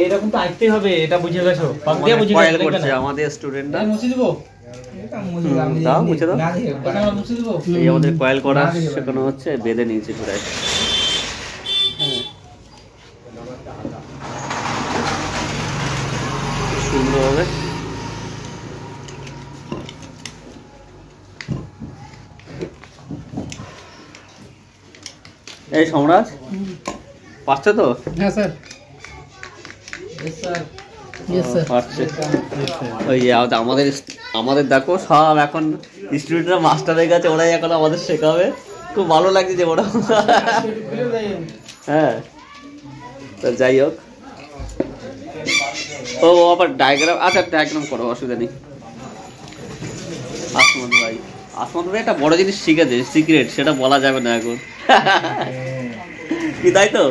এইরকম তো আইতেই হবে, এটা বুঝে গেছো? পাক দিয়ে বুঝে কয়েল করছে আমাদের স্টুডেন্টরা। মুছে দিব, দাও মুছে দাও। এটা মুছে দিব। এই আমাদের কয়েল করা শেখানো হচ্ছে, বেঁধে নিয়েছে পুরাই। সুন্দর হবে। এই সম্রাট পাচ্ছে তো? হ্যাঁ স্যার। ওই আমাদের দেখো সব এখন স্টুডেন্টরা মাস্টার হয়ে গেছে, ওরাই এখন আমাদের শেখাবে। খুব ভালো লাগছে যে ওরা। হ্যাঁ, তো যাই হোক। ও আবার ডায়াগ্রাম, আচ্ছা ডায়াগ্রাম করো, অসুবিধা নেই। আসমত ভাই একটা বড় জিনিস শিখেছে, সিক্রেট, সেটা বলা যাবে না এখন। কি তাই তো?